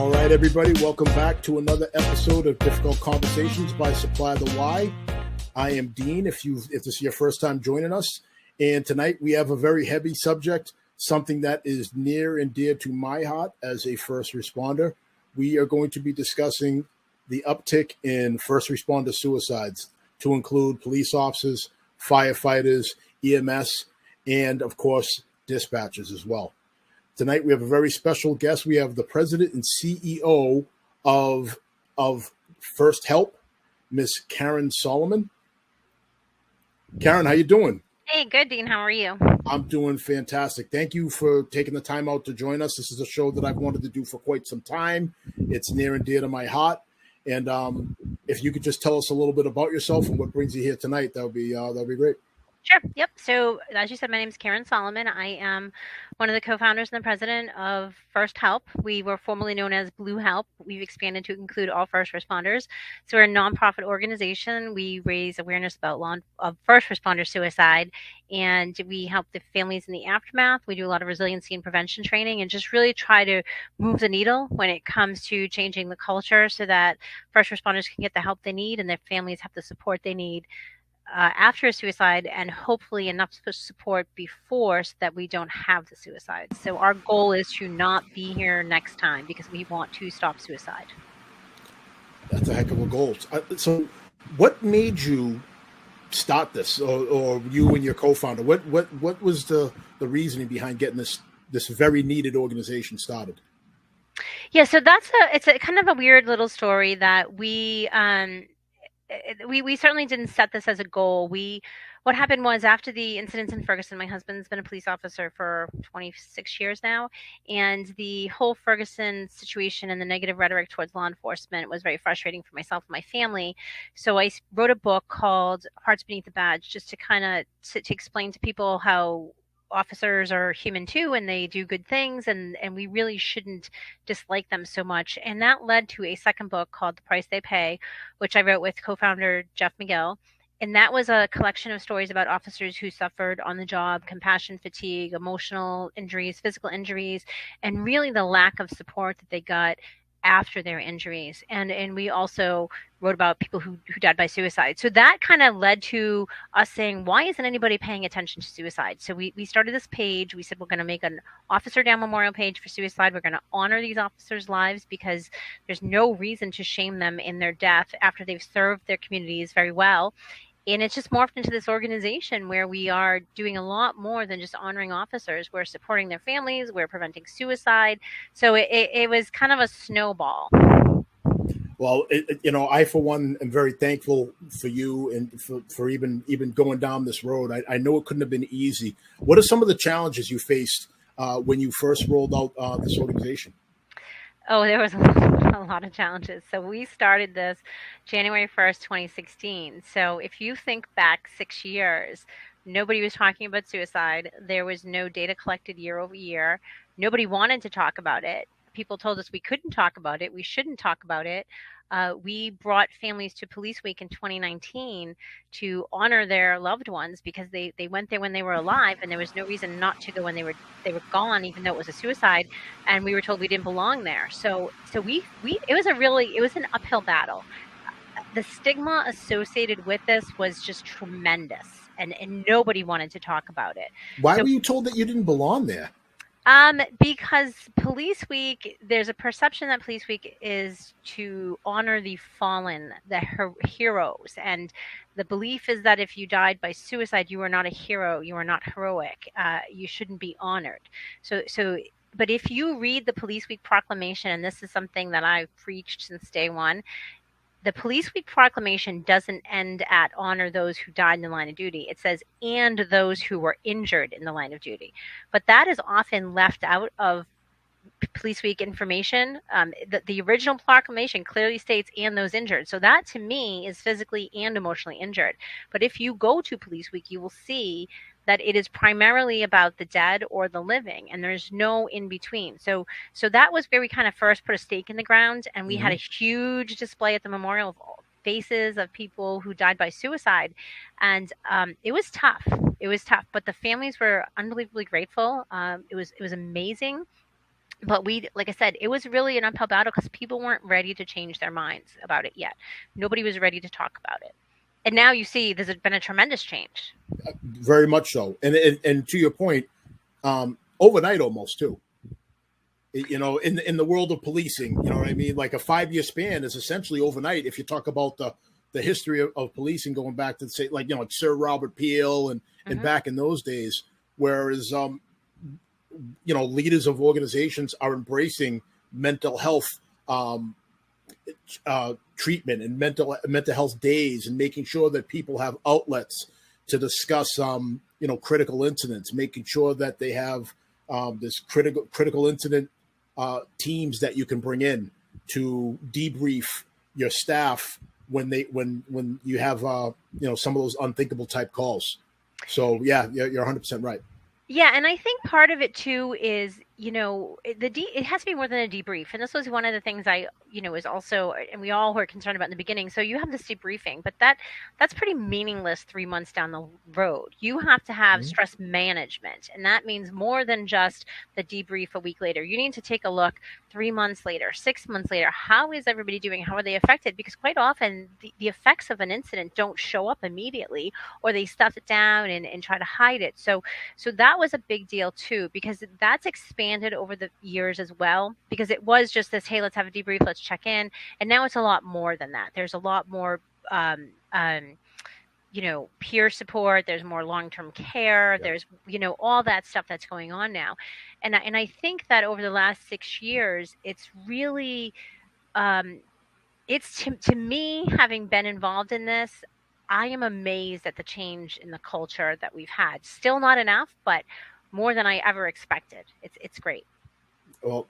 All right, everybody, welcome back to another episode of Difficult Conversations by Supply the Why. I am Dean, if this is your first time joining us. And tonight we have a very heavy subject, something that is near and dear to my heart as a first responder. We are going to be discussing the uptick in first responder suicides, to include police officers, firefighters, EMS, and, of course, dispatchers as well. Tonight, we have a very special guest. We have the president and CEO of First Help, Miss Karen Solomon. Karen, how you doing? Hey, good, Dean. How are you? I'm doing fantastic. Thank you for taking the time out to join us. This is a show that I've wanted to do for quite some time. It's near and dear to my heart. And if you could just tell us a little bit about yourself and what brings you here tonight, that'd be great. Sure. Yep. So as you said, my name is Karen Solomon. I am one of the co-founders and the president of First Help. We were formerly known as Blue Help. We've expanded to include all first responders. So we're a nonprofit organization. We raise awareness about first responder suicide, and we help the families in the aftermath. We do a lot of resiliency and prevention training and just really try to move the needle when it comes to changing the culture so that first responders can get the help they need and their families have the support they need after a suicide, and hopefully enough support before so that we don't have the suicide. So our goal is to not be here next time because we want to stop suicide. That's a heck of a goal. So what made you start this, or you and your co-founder? What was the reasoning behind getting this very needed organization started? Yeah, so it's a kind of a weird little story that we certainly didn't set this as a goal. What happened was, after the incidents in Ferguson, my husband's been a police officer for 26 years now, and the whole Ferguson situation and the negative rhetoric towards law enforcement was very frustrating for myself and my family. So I wrote a book called Hearts Beneath the Badge, just to kind of to explain to people how officers are human too, and they do good things, and we really shouldn't dislike them so much. And that led to a second book called The Price They Pay, which I wrote with co-founder Jeff McGill. And that was a collection of stories about officers who suffered on the job, compassion fatigue, emotional injuries, physical injuries, and really the lack of support that they got after their injuries. And we also wrote about people who died by suicide. So that kind of led to us saying, why isn't anybody paying attention to suicide? So we started this page. We said, we're going to make an Officer Down Memorial page for suicide. We're going to honor these officers' lives because there's no reason to shame them in their death after they've served their communities very well. And it's just morphed into this organization where we are doing a lot more than just honoring officers. We're supporting their families. We're preventing suicide. So it was kind of a snowball. Well, I, for one, am very thankful for you and for even going down this road. I know it couldn't have been easy. What are some of the challenges you faced when you first rolled out this organization? Oh, there was a lot of challenges. So we started this January 1st, 2016. So if you think back 6 years, nobody was talking about suicide. There was no data collected year over year. Nobody wanted to talk about it. People told us we couldn't talk about it. We shouldn't talk about it. We brought families to Police Week in 2019 to honor their loved ones because they went there when they were alive, and there was no reason not to go when they were gone, even though it was a suicide, and we were told we didn't belong there. So it was an uphill battle. The stigma associated with this was just tremendous, and nobody wanted to talk about it. Why were you told that you didn't belong there? Because Police Week, there's a perception that Police Week is to honor the fallen, the heroes. And the belief is that if you died by suicide, you are not a hero, you are not heroic, you shouldn't be honored. But if you read the Police Week proclamation, and this is something that I've preached since day one, the Police Week proclamation doesn't end at honor those who died in the line of duty. It says, and those who were injured in the line of duty. But that is often left out of Police Week information. The original proclamation clearly states, and those injured. So that, to me, is physically and emotionally injured. But if you go to Police Week, you will see that it is primarily about the dead or the living, and there's no in between. So that was where we kind of first put a stake in the ground, and we had a huge display at the memorial of faces of people who died by suicide, and it was tough. It was tough, but the families were unbelievably grateful. It was amazing. But like I said, it was really an uphill battle because people weren't ready to change their minds about it yet. Nobody was ready to talk about it. And now you see there's been a tremendous change. Very much so. And to your point, overnight almost too. In the world of policing, you know what I mean? Like a 5-year span is essentially overnight. If you talk about the history of policing going back to, say, like, like Sir Robert Peel and back in those days, whereas leaders of organizations are embracing mental health treatment and mental health days, and making sure that people have outlets to discuss critical incidents, making sure that they have this critical incident teams that you can bring in to debrief your staff when you have some of those unthinkable type calls. So yeah, you're 100% right. Yeah, and I think part of it too is, it has to be more than a debrief. And this was one of the things is also, and we all were concerned about in the beginning. So you have this debriefing, but that's pretty meaningless 3 months down the road. You have to have stress management, and that means more than just the debrief a week later. You need to take a look 3 months later, 6 months later. How is everybody doing? How are they affected? Because quite often the effects of an incident don't show up immediately, or they stuff it down and try to hide it. So that was a big deal too, because that's expanded over the years as well, because it was just this, hey, let's have a debrief, let's check in. And now it's a lot more than that. There's a lot more peer support. There's more long-term care. Yeah. There's all that stuff that's going on now. And I think that over the last 6 years, it's really it's to me, having been involved in this, I am amazed at the change in the culture that we've had. Still not enough, but more than I ever expected. It's great. Well,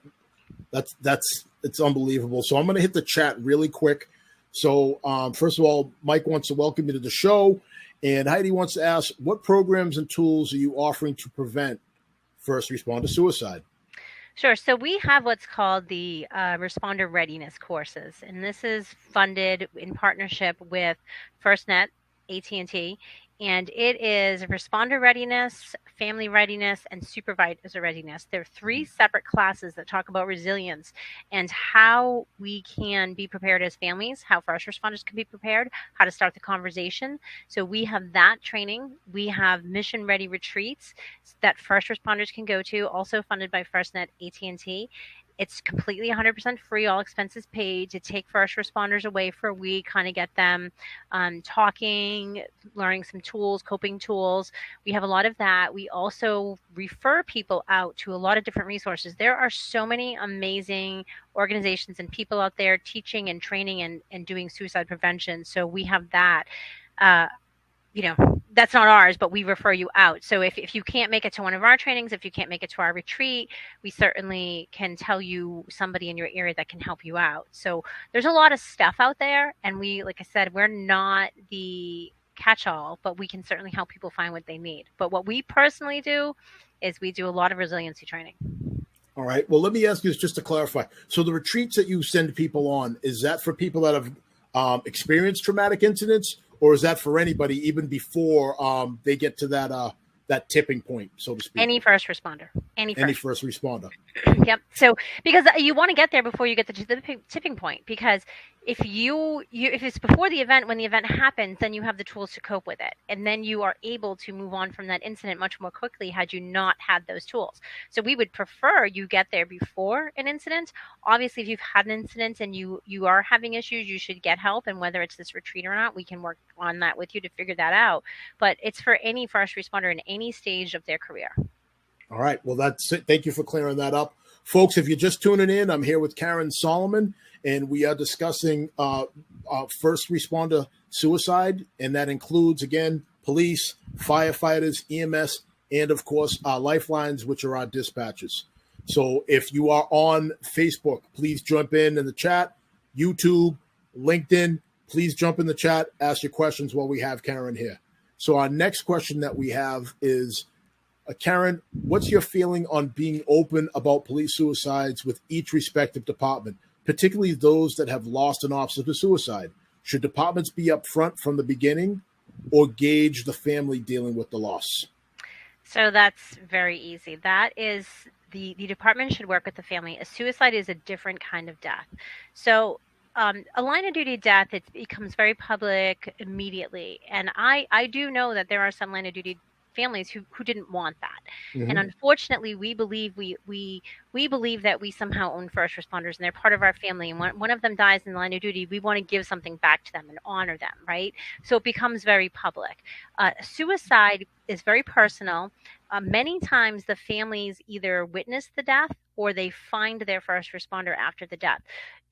it's unbelievable. So I'm going to hit the chat really quick. So first of all, Mike wants to welcome you to the show, and Heidi wants to ask, what programs and tools are you offering to prevent first responder suicide? Sure. So we have what's called the responder readiness courses, and this is funded in partnership with FirstNet, AT&T, and it is responder readiness, family readiness, and supervisor readiness. There are 3 separate classes that talk about resilience and how we can be prepared as families, how first responders can be prepared, how to start the conversation. So we have that training. We have mission-ready retreats that first responders can go to, also funded by FirstNet, AT&T. It's completely 100% free, all expenses paid, to take first responders away for a week, kind of get them talking, learning some tools, coping tools. We have a lot of that. We also refer people out to a lot of different resources. There are so many amazing organizations and people out there teaching and training and doing suicide prevention. So we have that. That's not ours, but we refer you out. So if you can't make it to one of our trainings, if you can't make it to our retreat, we certainly can tell you somebody in your area that can help you out. So there's a lot of stuff out there. And we, like I said, we're not the catch-all, but we can certainly help people find what they need. But what we personally do is we do a lot of resiliency training. All right. Well, let me ask you this just to clarify. So the retreats that you send people on, is that for people that have experienced traumatic incidents, or is that for anybody even before they get to that tipping point, so to speak? Any first responder. Any first responder. Yep. So because you want to get there before you get to the tipping point, because if if it's before the event, when the event happens, then you have the tools to cope with it, and then you are able to move on from that incident much more quickly had you not had those tools. So we would prefer you get there before an incident. Obviously, if you've had an incident and you are having issues, you should get help, and whether it's this retreat or not, we can work on that with you to figure that out. But it's for any first responder in any stage of their career. All right. Well, that's it. Thank you for clearing that up. Folks, if you're just tuning in, I'm here with Karen Solomon, and we are discussing first responder suicide, and that includes, again, police, firefighters, EMS, and, of course, our lifelines, which are our dispatchers. So if you are on Facebook, please jump in the chat. YouTube, LinkedIn, please jump in the chat, ask your questions while we have Karen here. So our next question that we have is, Karen, what's your feeling on being open about police suicides with each respective department, particularly those that have lost an officer to suicide? Should departments be upfront from the beginning or gauge the family dealing with the loss? So that's very easy. That is the department should work with the family. A suicide is a different kind of death. So a line of duty death, it becomes very public immediately. And I do know that there are some line of duty families who didn't want that. And Hmm. unfortunately, we believe that we somehow own first responders and they're part of our family. And when one of them dies in the line of duty, we want to give something back to them and honor them, right? So it becomes very public. Suicide is very personal. Many times the families either witness the death or they find their first responder after the death.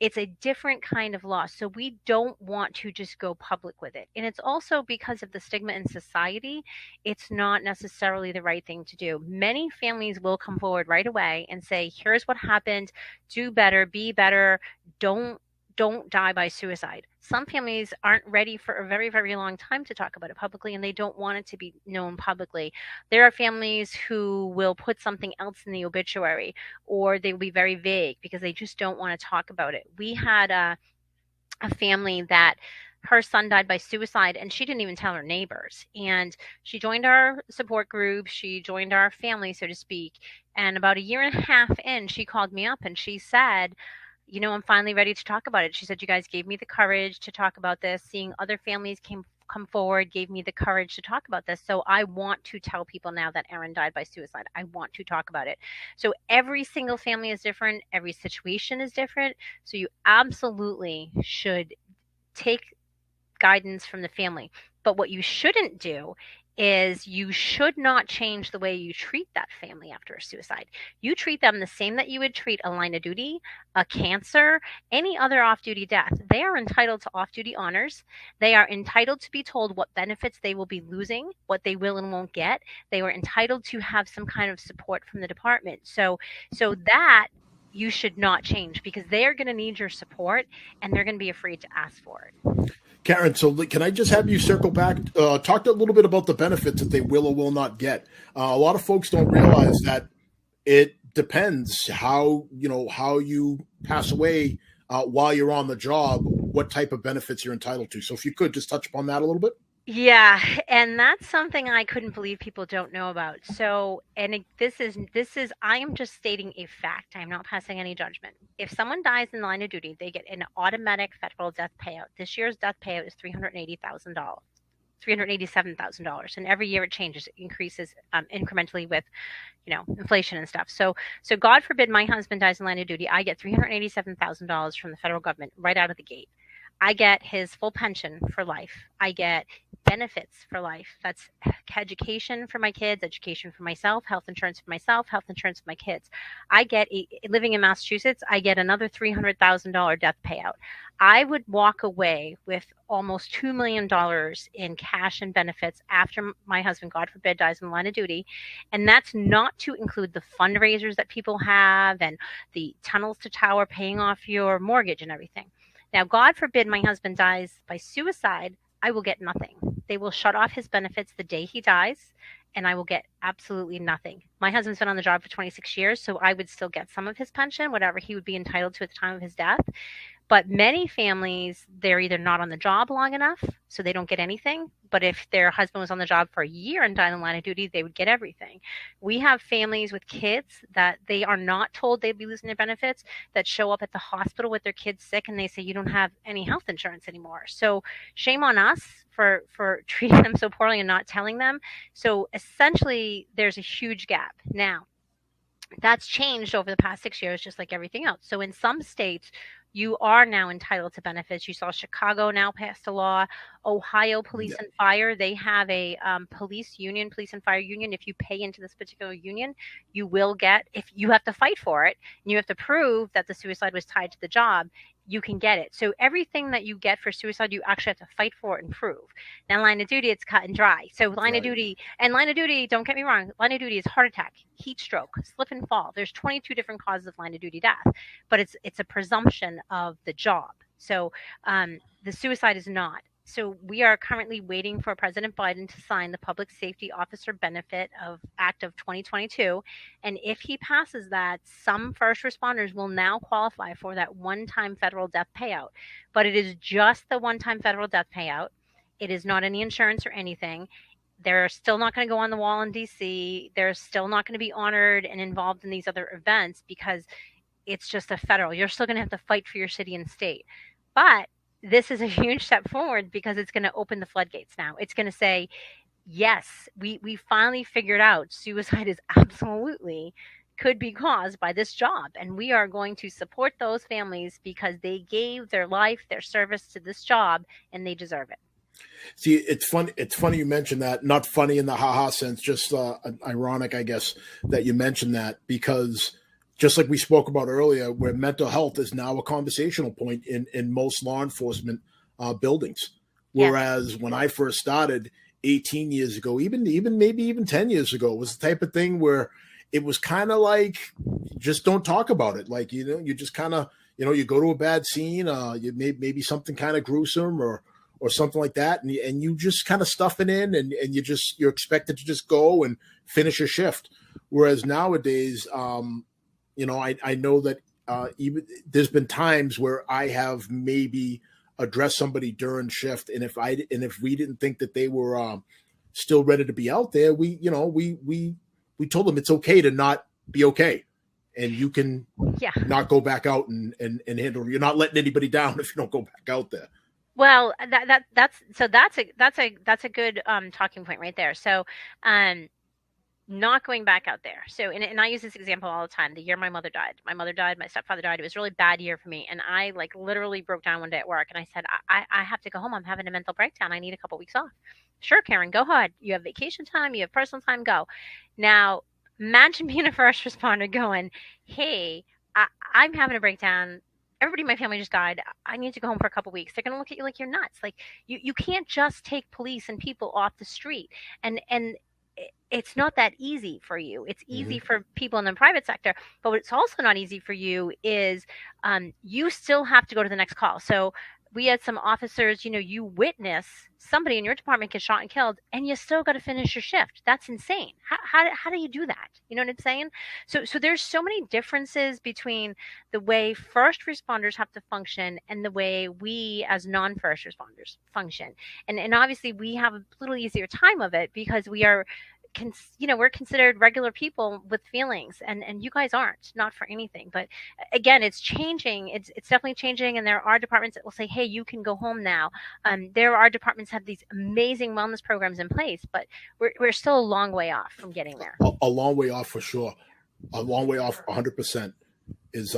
It's a different kind of loss. So we don't want to just go public with it. And it's also because of the stigma in society, it's not necessarily the right thing to do. Many families will come forward right away and say, here's what happened, do better, be better, don't don't die by suicide. Some families aren't ready for a very, very long time to talk about it publicly and they don't want it to be known publicly. There are families who will put something else in the obituary or they will be very vague because they just don't want to talk about it. We had a family that her son died by suicide and she didn't even tell her neighbors. And she joined our support group, she joined our family, so to speak. And about a year and a half in, she called me up and she said, I'm finally ready to talk about it. She said, you guys gave me the courage to talk about this. Seeing other families come forward gave me the courage to talk about this. So I want to tell people now that Erin died by suicide. I want to talk about it. So every single family is different. Every situation is different. So you absolutely should take guidance from the family. But what you shouldn't do is you should not change the way you treat that family after a suicide. You treat them the same that you would treat a line of duty, a cancer, any other off duty death. They are entitled to off duty honors. They are entitled to be told what benefits they will be losing, what they will and won't get. They were entitled to have some kind of support from the department. So that you should not change because they are going to need your support and they're going to be afraid to ask for it. Karen, so can I just have you circle back, talk a little bit about the benefits that they will or will not get? A lot of folks don't realize that it depends how you pass away while you're on the job, what type of benefits you're entitled to. So if you could just touch upon that a little bit. Yeah, and that's something I couldn't believe people don't know about. So, this is I am just stating a fact. I'm not passing any judgment. If someone dies in the line of duty, they get an automatic federal death payout. This year's death payout is $380,000. $387,000, and every year it changes. It increases incrementally with, inflation and stuff. So God forbid my husband dies in line of duty, I get $387,000 from the federal government right out of the gate. I get his full pension for life. I get benefits for life. That's education for my kids, education for myself, health insurance for myself, health insurance for my kids. Living in Massachusetts, I get another $300,000 death payout. I would walk away with almost $2 million in cash and benefits after my husband, God forbid, dies in the line of duty. And that's not to include the fundraisers that people have and the tunnels to tower paying off your mortgage and everything. Now, God forbid my husband dies by suicide, I will get nothing. They will shut off his benefits the day he dies, and I will get absolutely nothing. My husband's been on the job for 26 years, so I would still get some of his pension, whatever he would be entitled to at the time of his death. But many families, they're either not on the job long enough, so they don't get anything. But if their husband was on the job for a year and died in the line of duty, they would get everything. We have families with kids that they are not told they'd be losing their benefits that show up at the hospital with their kids sick and they say, you don't have any health insurance anymore. So shame on us for treating them so poorly and not telling them. So essentially, there's a huge gap. Now, that's changed over the past 6 years, just like everything else. So in some states, you are now entitled to benefits. You saw Chicago now passed a law. Ohio Police Yeah. and Fire, they have a police and fire union. If you pay into this particular union, you will get, if you have to fight for it, and you have to prove that the suicide was tied to the job, you can get it. So everything that you get for suicide, you actually have to fight for it and prove. Now, line of duty, it's cut and dry. So line of duty, don't get me wrong, line of duty is heart attack, heat stroke, slip and fall. There's 22 different causes of line of duty death, but it's a presumption of the job. So the suicide is not. So we are currently waiting for President Biden to sign the Public Safety Officer Benefit of Act of 2022. And if he passes that, some first responders will now qualify for that one-time federal death payout. But it is just the one-time federal death payout. It is not any insurance or anything. They're still not going to go on the wall in DC. They're still not going to be honored and involved in these other events because it's just a federal. You're still going to have to fight for your city and state. But this is a huge step forward because it's going to open the floodgates now. It's going to say, yes, we finally figured out suicide is absolutely could be caused by this job. And we are going to support those families because they gave their life, their service to this job, and they deserve it. See, it's fun. It's funny you mentioned that. Not funny in the haha sense, just ironic, I guess, that you mentioned that because just like we spoke about earlier, where mental health is now a conversational point in most law enforcement buildings. Whereas when I first started 18 years ago, even maybe even 10 years ago, it was the type of thing where it was kind of like, just don't talk about it. Like, you just kind of, you go to a bad scene, you maybe something kind of gruesome or something like that. And you just kind of stuff it in and you're expected to just go and finish your shift. Whereas nowadays, I know that even there's been times where I have maybe addressed somebody during shift. And if we didn't think that they were still ready to be out there, we told them it's okay to not be okay. And you can not go back out and handle. You're not letting anybody down if you don't go back out there. Well, that's a good talking point right there. So, not going back out there. So, and I use this example all the time. The year my mother died, my stepfather died. It was a really bad year for me, and I literally broke down one day at work, and I said, I have to go home. I'm having a mental breakdown. I need a couple weeks off. Sure, Karen, go ahead. You have vacation time. You have personal time. Go. Now, imagine being a first responder going, hey, I'm having a breakdown. Everybody in my family just died. I need to go home for a couple weeks. They're going to look at you like you're nuts. Like you can't just take police and people off the street. And it's not that easy for you. It's easy for people in the private sector, but what's also not easy for you is you still have to go to the next call. So we had some officers, you witness somebody in your department get shot and killed, and you still got to finish your shift. That's insane. How do you do that? You know what I'm saying? So there's so many differences between the way first responders have to function and the way we as non-first responders function. And obviously we have a little easier time of it because we are we're considered regular people with feelings, and you guys aren't, not for anything. But again, it's changing. It's definitely changing, and there are departments that will say, hey, you can go home now. There are departments that have these amazing wellness programs in place, but we're still a long way off from getting there. A long way off for sure. A long way off. 100% is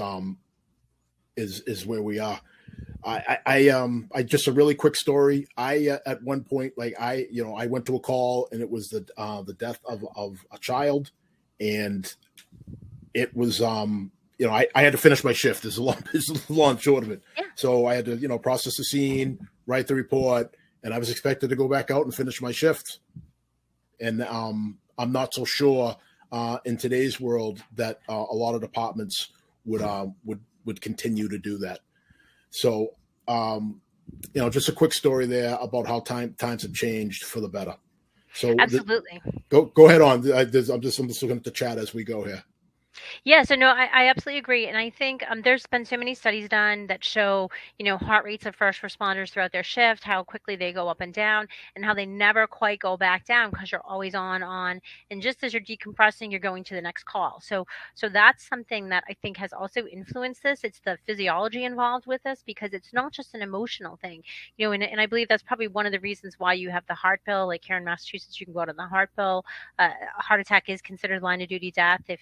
where we are. I just a really quick story. I at one point, I went to a call and it was the death of a child, and it was I had to finish my shift. Is a long short of it. Yeah. So I had to process the scene, write the report, and I was expected to go back out and finish my shift. And I'm not so sure in today's world that a lot of departments would continue to do that. So, just a quick story there about how times have changed for the better. So absolutely. Go ahead on. I'm just looking at the chat as we go here. Yeah, so no, I absolutely agree. And I think there's been so many studies done that show, heart rates of first responders throughout their shift, how quickly they go up and down, and how they never quite go back down because you're always on. And just as you're decompressing, you're going to the next call. So that's something that I think has also influenced this. It's the physiology involved with this because it's not just an emotional thing, and I believe that's probably one of the reasons why you have the heart pill. Like here in Massachusetts, you can go out on the heart pill. A heart attack is considered line of duty death if,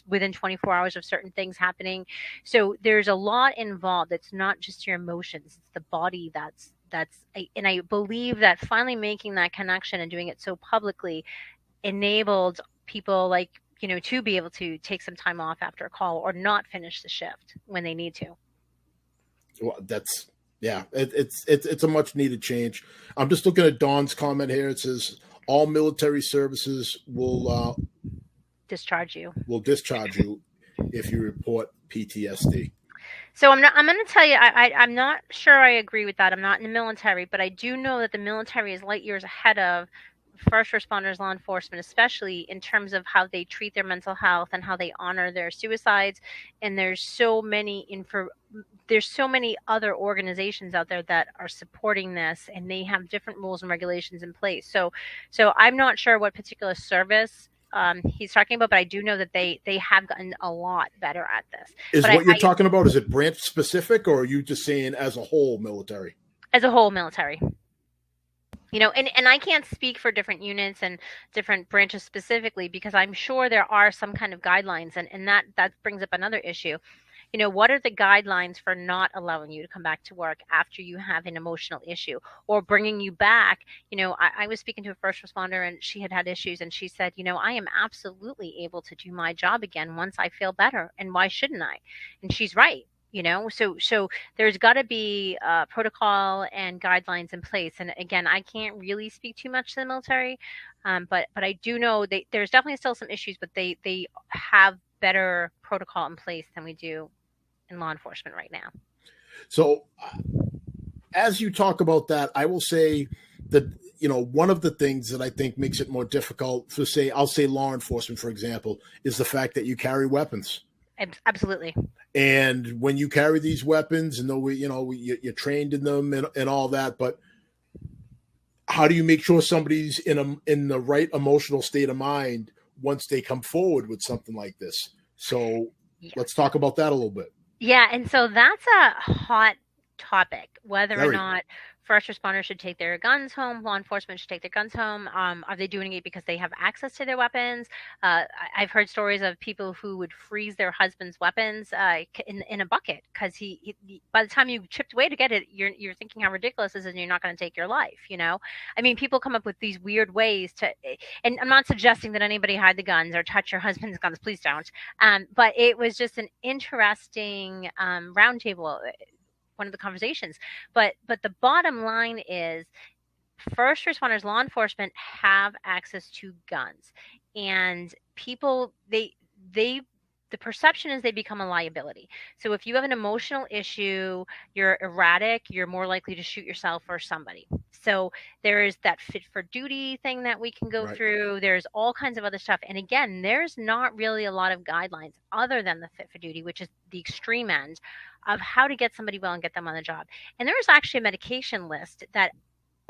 within 24 hours of certain things happening. So there's a lot involved. It's not just your emotions, it's the body and I believe that finally making that connection and doing it so publicly enabled people to be able to take some time off after a call or not finish the shift when they need to. Well, it's a much needed change. I'm just looking at Dawn's comment here. It says all military services will discharge you if you report PTSD. So I'm going to tell you, I'm not sure I agree with that. I'm not in the military, but I do know that the military is light years ahead of first responders, law enforcement, especially in terms of how they treat their mental health and how they honor their suicides. And there's so many other organizations out there that are supporting this, and they have different rules and regulations in place. So I'm not sure what particular service he's talking about, but I do know that they have gotten a lot better at this. Is But what you're talking about, is it branch specific, or are you just saying as a whole military? as a whole, military. And I can't speak for different units and different branches specifically, because I'm sure there are some kind of guidelines, and that brings up another issue. What are the guidelines for not allowing you to come back to work after you have an emotional issue, or bringing you back? I was speaking to a first responder, and she had issues, and she said, I am absolutely able to do my job again once I feel better, and why shouldn't I? And she's right. So there's got to be protocol and guidelines in place. And again, I can't really speak too much to the military, but I do know there's definitely still some issues, but they have better protocol in place than we do in law enforcement right now. So as you talk about that, I will say that, one of the things that I think makes it more difficult for, I'll say law enforcement, for example, is the fact that you carry weapons. Absolutely. And when you carry these weapons, and though you're trained in them and all that, but how do you make sure somebody's in the right emotional state of mind once they come forward with something like this? So Let's talk about that a little bit. Yeah, and so that's a hot topic, whether or not first responders should take their guns home, law enforcement should take their guns home. Are they doing it because they have access to their weapons? I've heard stories of people who would freeze their husband's weapons in a bucket, because he by the time you chipped away to get it, you're thinking how ridiculous this is, and you're not going to take your life. I mean, people come up with these weird ways to, and I'm not suggesting that anybody hide the guns or touch your husband's guns. Please don't. But it was just an interesting roundtable, one of the conversations. But the bottom line is, first responders, law enforcement have access to guns, and people, the perception is they become a liability. So if you have an emotional issue, you're erratic, you're more likely to shoot yourself or somebody. So there is that fit for duty thing that we can go through. There's all kinds of other stuff. And again, there's not really a lot of guidelines other than the fit for duty, which is the extreme end of how to get somebody well and get them on the job. And there is actually a medication list that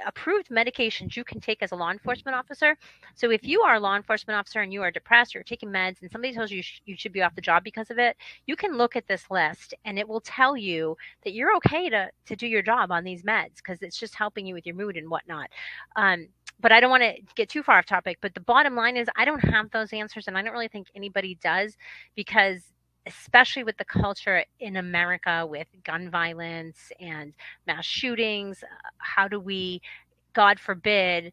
approved medications you can take as a law enforcement officer. So if you are a law enforcement officer and you are depressed, or taking meds, and somebody tells you you should be off the job because of it, you can look at this list, and it will tell you that you're okay to do your job on these meds, because it's just helping you with your mood and whatnot. But I don't want to get too far off topic. But the bottom line is, I don't have those answers, and I don't really think anybody does, because especially with the culture in America with gun violence and mass shootings, how do we, God forbid,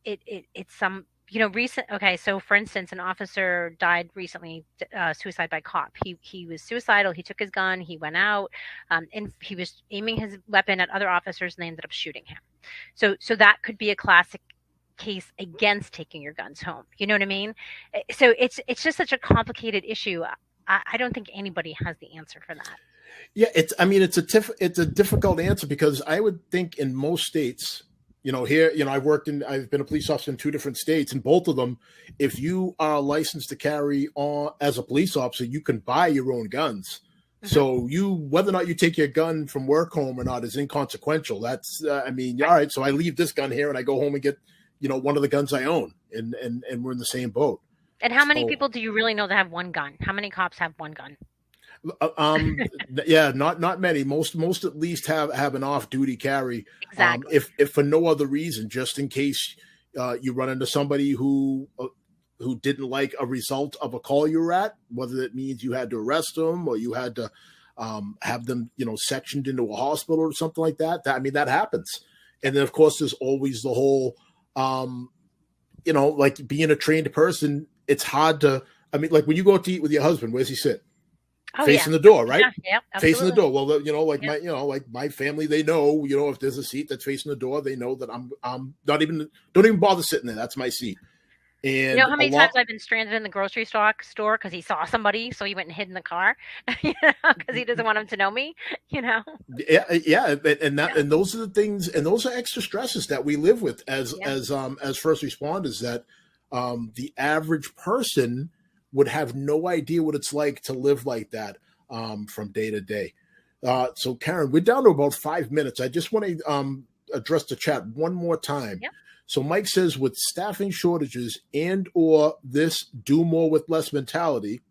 it's some, recent. Okay, so for instance, an officer died recently, suicide by cop. He was suicidal. He took his gun. He went out, and he was aiming his weapon at other officers, and they ended up shooting him. So that could be a classic case against taking your guns home. You know what I mean? So it's just such a complicated issue. I don't think anybody has the answer for that. Yeah, it's a difficult answer, because I would think in most states, here, I've been a police officer in 2 different states, and both of them, if you are licensed to carry on as a police officer, you can buy your own guns. Mm-hmm. So whether or not you take your gun from work home or not is inconsequential. That's, all right, so I leave this gun here and I go home and get, one of the guns I own, and we're in the same boat. And how many people do you really know that have one gun? How many cops have one gun? Yeah, not many. Most at least have an off-duty carry. Exactly. If for no other reason, just in case you run into somebody who didn't like a result of a call you were at, whether it means you had to arrest them or you had to have them, sectioned into a hospital or something like that. That happens. And then of course there's always the whole, like being a trained person. It's hard to, like when you go out to eat with your husband, where's he sit? Facing the door, right? Yeah, facing the door. Well, like my family, they know, if there's a seat that's facing the door, they know that I'm don't even bother sitting there. That's my seat. You know And how a many times lot, I've been stranded in the grocery store because he saw somebody, so he went and hid in the car, because he doesn't want him to know me, you know? yeah, Yeah, and those are the things, and those are extra stresses that we live with yeah, as first responders. That the average person would have no idea what it's like to live like that from day to day. So, Karen, we're down to about 5 minutes. I just want to address the chat one more time. yeah. So, Mike says, with staffing shortages and or this do more with less mentality,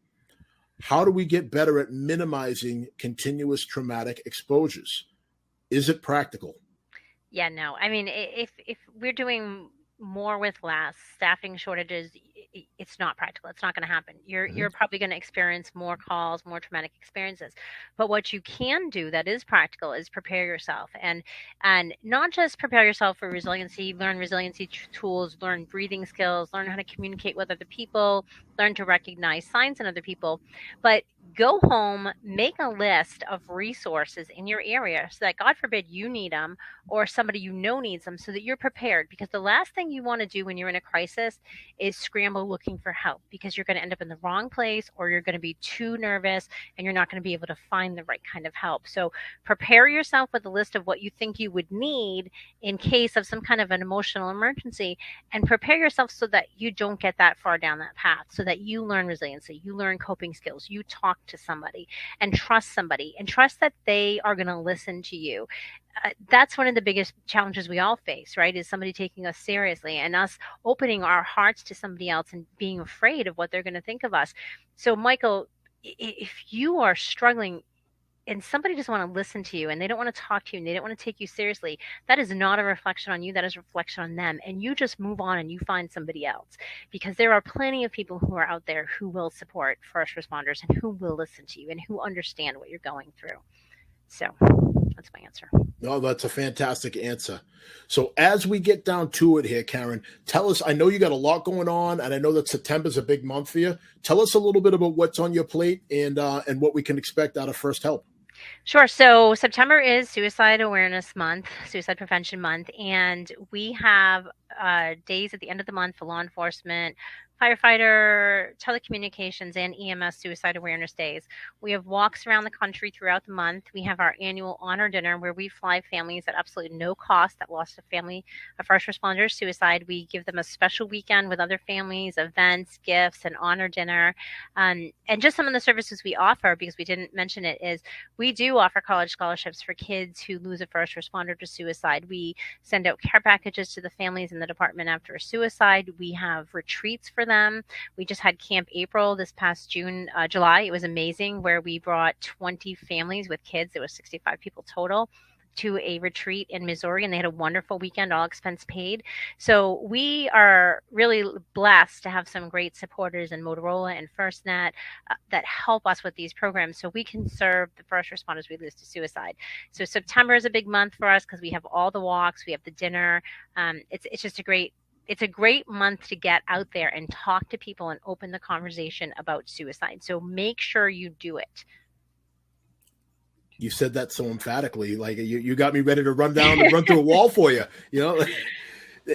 how do we get better at minimizing continuous traumatic exposures? Is it practical? Yeah, no. I mean, if we're doing more with less, staffing shortages, it's not practical. It's not going to happen. You're Mhm. probably going to experience more calls, more traumatic experiences. But what you can do that is practical is prepare yourself, and not just prepare yourself for resiliency, learn resiliency tools, learn breathing skills, learn how to communicate with other people, learn to recognize signs in other people, but go home, make a list of resources in your area so that God forbid you need them or somebody you know needs them, so that you're prepared. Because the last thing you want to do when you're in a crisis is scramble looking for help, because you're going to end up in the wrong place, or you're going to be too nervous and you're not going to be able to find the right kind of help. So prepare yourself with a list of what you think you would need in case of some kind of an emotional emergency, and prepare yourself so that you don't get that far down that path, so that you learn resiliency, you learn coping skills, you talk to somebody and trust somebody, and trust that they are going to listen to you. That's one of the biggest challenges we all face, right? Is somebody taking us seriously, and us opening our hearts to somebody else and being afraid of what they're going to think of us. So, Michael, if you are struggling and somebody doesn't want to listen to you and they don't want to talk to you and they don't want to take you seriously, that is not a reflection on you. That is a reflection on them. And you just move on and you find somebody else, because there are plenty of people who are out there who will support first responders and who will listen to you and who understand what you're going through. So that's my answer. No, that's a fantastic answer. So, as we get down to it here, Karen, tell us. I know you got a lot going on, and I know that September's a big month for you. Tell us a little bit about what's on your plate and what we can expect out of First Help. Sure. So September is Suicide Awareness Month, Suicide Prevention Month, and we have days at the end of the month for law enforcement, firefighter, telecommunications, and EMS suicide awareness days. We have walks around the country throughout the month. We have our annual honor dinner where we fly families at absolutely no cost that lost a family, a first responder suicide. We give them a special weekend with other families, events, gifts, and honor dinner. And just some of the services we offer, because we didn't mention it, is we do offer college scholarships for kids who lose a first responder to suicide. We send out care packages to the families in the department after a suicide. We have retreats for them. We just had Camp April this past July. It was amazing, where we brought 20 families with kids. There was 65 people total to a retreat in Missouri, and they had a wonderful weekend, all expense paid. So we are really blessed to have some great supporters in Motorola and FirstNet that help us with these programs, so we can serve the first responders we lose to suicide. So September is a big month for us because we have all the walks, we have the dinner. It's just a great month to get out there and talk to people and open the conversation about suicide. So make sure you do it. You said that so emphatically, like you got me ready to run through a wall for you. You know,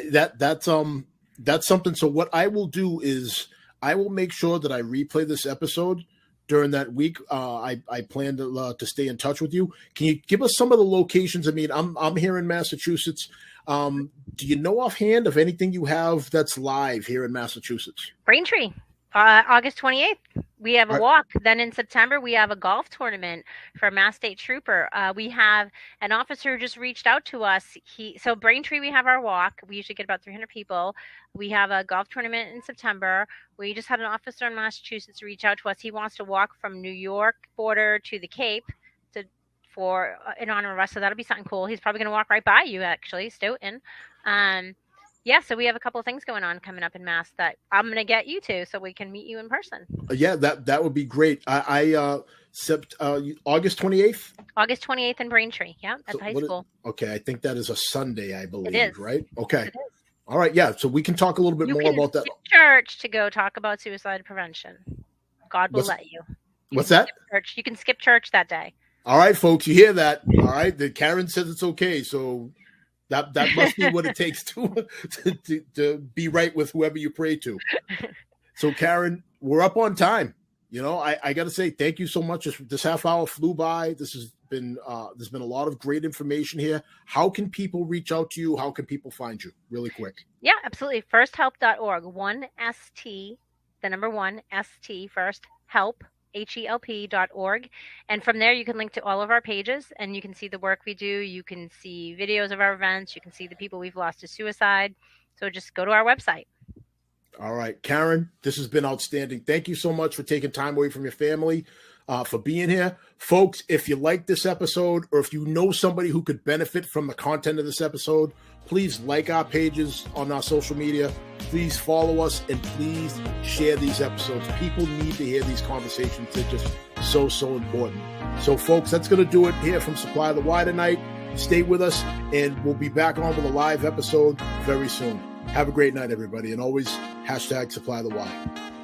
that's something. So what I will do is I will make sure that I replay this episode during that week. I plan to stay in touch with you. Can you give us some of the locations? I mean, I'm here in Massachusetts. Do you know offhand of anything you have that's live here in Massachusetts? Braintree, August 28th. We have a walk. Then in September, we have a golf tournament for Mass State Trooper. We have an officer who just reached out to us. So Braintree, we have our walk. We usually get about 300 people. We have a golf tournament in September. We just had an officer in Massachusetts reach out to us. He wants to walk from New York border to the Cape for in honor of us. So that'll be something cool. He's probably going to walk right by you, actually, Stoughton. Yeah, so we have a couple of things going on coming up in Mass that I'm going to get you to, so we can meet you in person. Yeah, that would be great. August 28th. August 28th in Braintree. Yeah, at the high school. Okay, I think that is a Sunday, I believe. It is. Right? Okay. All right. Yeah. So we can talk a little bit more about that. Church to go talk about suicide prevention. God will let you. What's that? Church. You can skip church that day. All right, folks. You hear that? All right. The Karen says it's okay. So That must be what it takes to be right with whoever you pray to. So, Karen, we're up on time. I got to say thank you so much. This half hour flew by. There's been a lot of great information here. How can people reach out to you? How can people find you? Really quick. Yeah, absolutely. Firsthelp.org. 1ST, the number 1ST, first help. HELP.org. And from there, you can link to all of our pages and you can see the work we do. You can see videos of our events. You can see the people we've lost to suicide. So just go to our website. All right, Karen, this has been outstanding. Thank you so much for taking time away from your family, for being here. Folks, if you like this episode or if you know somebody who could benefit from the content of this episode, please like our pages on our social media. Please follow us and please share these episodes. People need to hear these conversations. They're just so important. So, folks, that's going to do it here from Supply the Y tonight. Stay with us, and we'll be back on with a live episode very soon. Have a great night, everybody, and always #Supply the Y.